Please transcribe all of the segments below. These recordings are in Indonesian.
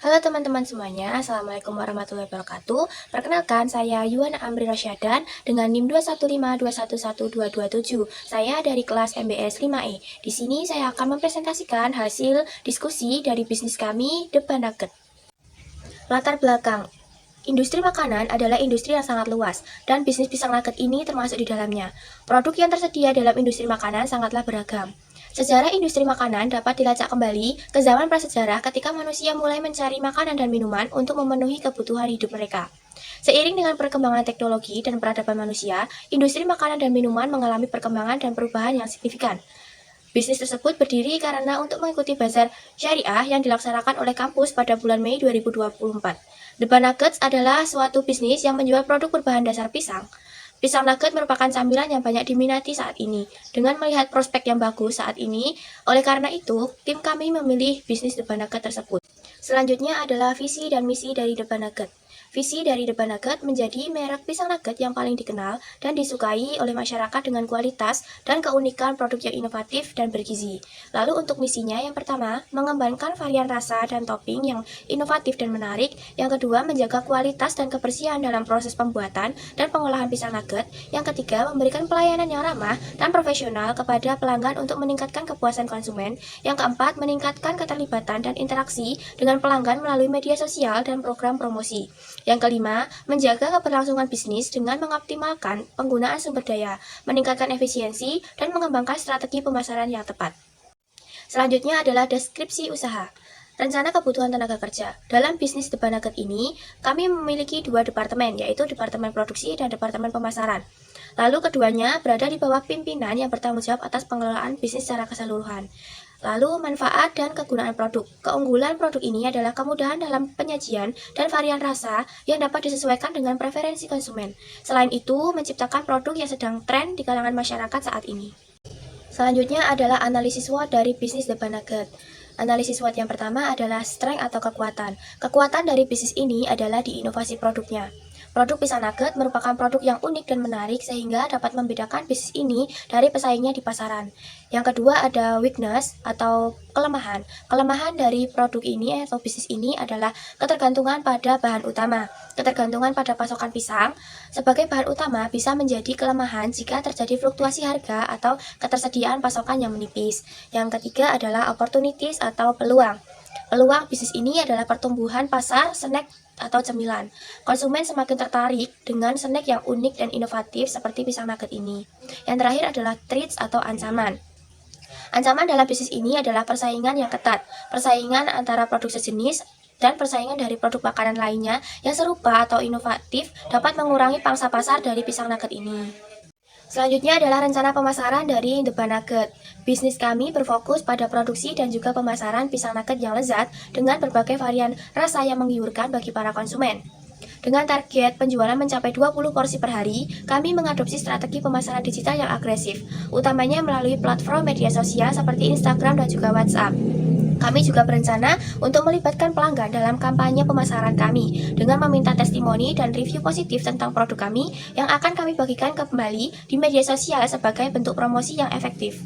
Halo teman-teman semuanya, Assalamualaikum warahmatullahi wabarakatuh. Perkenalkan, saya Yuwana Amri Rasyadan dengan NIM 21512112227. Saya dari kelas MBS 5E. Di sini saya akan mempresentasikan hasil diskusi dari bisnis kami, The Banaket. Latar belakang. Industri makanan adalah industri yang sangat luas, dan bisnis pisang nugget ini termasuk di dalamnya. Produk yang tersedia dalam industri makanan sangatlah beragam. Sejarah industri makanan dapat dilacak kembali ke zaman prasejarah ketika manusia mulai mencari makanan dan minuman untuk memenuhi kebutuhan hidup mereka. Seiring dengan perkembangan teknologi dan peradaban manusia, industri makanan dan minuman mengalami perkembangan dan perubahan yang signifikan. Bisnis tersebut berdiri karena untuk mengikuti bazar syariah yang dilaksanakan oleh kampus pada bulan Mei 2024. The Nuggets adalah suatu bisnis yang menjual produk berbahan dasar pisang. Pisang nugget merupakan camilan yang banyak diminati saat ini. Dengan melihat prospek yang bagus saat ini, oleh karena itu, tim kami memilih bisnis The Nugget tersebut. Selanjutnya adalah visi dan misi dari The Nugget. Visi dari The Nugget menjadi merek pisang nugget yang paling dikenal dan disukai oleh masyarakat dengan kualitas dan keunikan produk yang inovatif dan bergizi. Lalu untuk misinya, yang pertama, mengembangkan varian rasa dan topping yang inovatif dan menarik. Yang kedua, menjaga kualitas dan kebersihan dalam proses pembuatan dan pengolahan pisang nugget. Yang ketiga, memberikan pelayanan yang ramah dan profesional kepada pelanggan untuk meningkatkan kepuasan konsumen. Yang keempat, meningkatkan keterlibatan dan interaksi dengan pelanggan melalui media sosial dan program promosi. Yang kelima, menjaga keberlangsungan bisnis dengan mengoptimalkan penggunaan sumber daya, meningkatkan efisiensi, dan mengembangkan strategi pemasaran yang tepat. Selanjutnya adalah deskripsi usaha. Rencana kebutuhan tenaga kerja. Dalam bisnis The Nugget ini, kami memiliki dua departemen, yaitu Departemen Produksi dan Departemen Pemasaran. Lalu keduanya berada di bawah pimpinan yang bertanggung jawab atas pengelolaan bisnis secara keseluruhan. Lalu, manfaat dan kegunaan produk. Keunggulan produk ini adalah kemudahan dalam penyajian dan varian rasa yang dapat disesuaikan dengan preferensi konsumen. Selain itu, menciptakan produk yang sedang tren di kalangan masyarakat saat ini. Selanjutnya adalah analisis SWOT dari bisnis The Nugget. Analisis SWOT yang pertama adalah strength atau kekuatan. Kekuatan dari bisnis ini adalah di inovasi produknya. Produk pisang nugget merupakan produk yang unik dan menarik sehingga dapat membedakan bisnis ini dari pesaingnya di pasaran. Yang kedua ada weakness atau kelemahan. Kelemahan dari produk ini atau bisnis ini adalah ketergantungan pada bahan utama. Ketergantungan pada pasokan pisang sebagai bahan utama bisa menjadi kelemahan jika terjadi fluktuasi harga atau ketersediaan pasokan yang menipis. Yang ketiga adalah opportunities atau peluang. Peluang bisnis ini adalah pertumbuhan pasar snack atau cemilan. Konsumen semakin tertarik dengan snack yang unik dan inovatif seperti pisang nugget ini. Yang terakhir adalah threats atau ancaman. Ancaman dalam bisnis ini adalah persaingan yang ketat. Persaingan antara produk sejenis dan persaingan dari produk makanan lainnya yang serupa atau inovatif dapat mengurangi pangsa pasar dari pisang nugget ini. Selanjutnya adalah rencana pemasaran dari The Nugget. Bisnis kami berfokus pada produksi dan juga pemasaran pisang nugget yang lezat dengan berbagai varian rasa yang menggiurkan bagi para konsumen. Dengan target penjualan mencapai 20 porsi per hari, kami mengadopsi strategi pemasaran digital yang agresif, utamanya melalui platform media sosial seperti Instagram dan juga WhatsApp. Kami juga berencana untuk melibatkan pelanggan dalam kampanye pemasaran kami dengan meminta testimoni dan review positif tentang produk kami yang akan kami bagikan kembali di media sosial sebagai bentuk promosi yang efektif.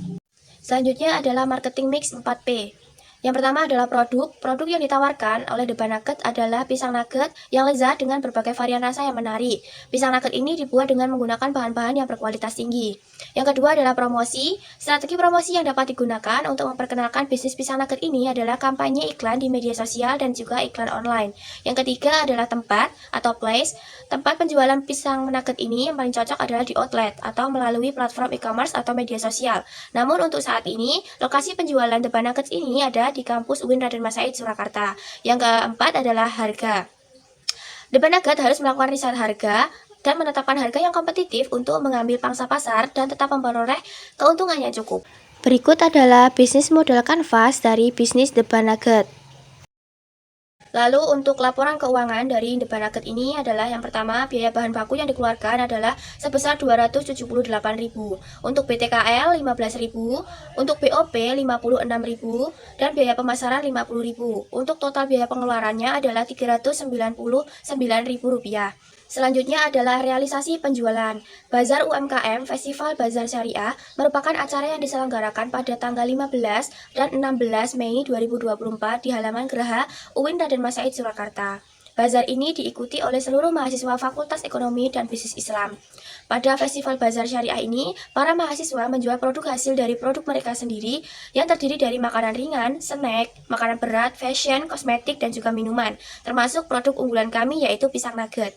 Selanjutnya adalah marketing mix 4P. Yang pertama adalah produk. Produk yang ditawarkan oleh The Nugget adalah pisang nugget yang lezat dengan berbagai varian rasa yang menarik. Pisang nugget ini dibuat dengan menggunakan bahan-bahan yang berkualitas tinggi. Yang kedua adalah promosi. Strategi promosi yang dapat digunakan untuk memperkenalkan bisnis pisang nugget ini adalah kampanye iklan di media sosial dan juga iklan online. Yang ketiga adalah tempat atau place. Tempat penjualan pisang nugget ini yang paling cocok adalah di outlet atau melalui platform e-commerce atau media sosial. Namun untuk saat ini, lokasi penjualan The Nugget ini ada di kampus UIN Raden Mas Said Surakarta. Yang keempat adalah harga. The Nugget harus melakukan riset harga dan menetapkan harga yang kompetitif untuk mengambil pangsa pasar dan tetap memperoleh keuntungan yang cukup. Berikut adalah bisnis model kanvas dari bisnis The Nugget. Lalu untuk laporan keuangan dari The Nugget ini adalah yang pertama, biaya bahan baku yang dikeluarkan adalah sebesar 278.000. Untuk BTKL 15.000, untuk BOP 56.000 dan biaya pemasaran 50.000. Untuk total biaya pengeluarannya adalah Rp399.000. Selanjutnya adalah realisasi penjualan. Bazar UMKM Festival Bazar Syariah merupakan acara yang diselenggarakan pada tanggal 15 dan 16 Mei 2024 di halaman Geraha UIN Raden Mas Said Surakarta. Bazar ini diikuti oleh seluruh mahasiswa Fakultas Ekonomi dan Bisnis Islam. Pada Festival Bazar Syariah ini, para mahasiswa menjual produk hasil dari produk mereka sendiri yang terdiri dari makanan ringan, snack, makanan berat, fashion, kosmetik, dan juga minuman, termasuk produk unggulan kami yaitu pisang nugget.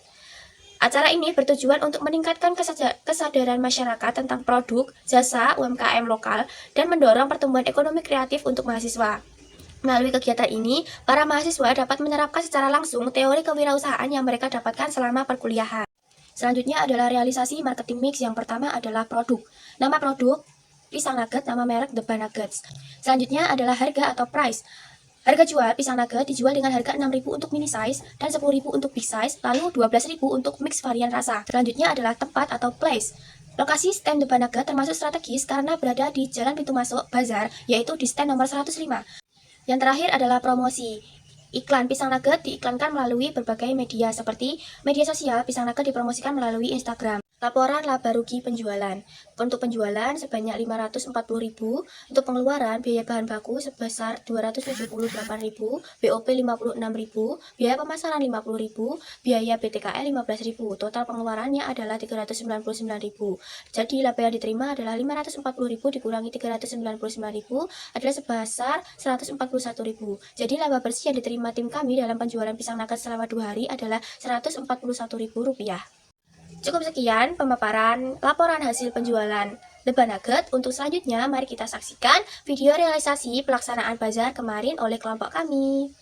Acara ini bertujuan untuk meningkatkan kesadaran masyarakat tentang produk, jasa, UMKM lokal, dan mendorong pertumbuhan ekonomi kreatif untuk mahasiswa. Melalui kegiatan ini, para mahasiswa dapat menerapkan secara langsung teori kewirausahaan yang mereka dapatkan selama perkuliahan. Selanjutnya adalah realisasi marketing mix. Yang pertama adalah produk. Nama produk, pisang nugget, nama merek The Bar Nuggets. Selanjutnya adalah harga atau price. Harga jual pisang nugget dijual dengan harga 6.000 untuk mini size dan 10.000 untuk big size, lalu 12.000 untuk mix varian rasa. Selanjutnya adalah tempat atau place. Lokasi stand The Bar Nugget termasuk strategis karena berada di jalan pintu masuk bazar, yaitu di stand nomor 105. Yang terakhir adalah promosi. Iklan pisang nugget diiklankan melalui berbagai media seperti media sosial. Pisang nugget dipromosikan melalui Instagram. Laporan laba rugi penjualan. Untuk penjualan sebanyak 540.000, untuk pengeluaran biaya bahan baku sebesar 278.000, BOP 56.000, biaya pemasaran 50.000, biaya BTKL 15.000. Total pengeluarannya adalah 399.000. Jadi laba yang diterima adalah 540.000 dikurangi 399.000 adalah sebesar 141.000. Jadi laba bersih yang diterima tim kami dalam penjualan pisang nugget selama 2 hari adalah Rp141.000. Cukup sekian pemaparan laporan hasil penjualan The Bar Nugget. Untuk selanjutnya, mari kita saksikan video realisasi pelaksanaan bazar kemarin oleh kelompok kami.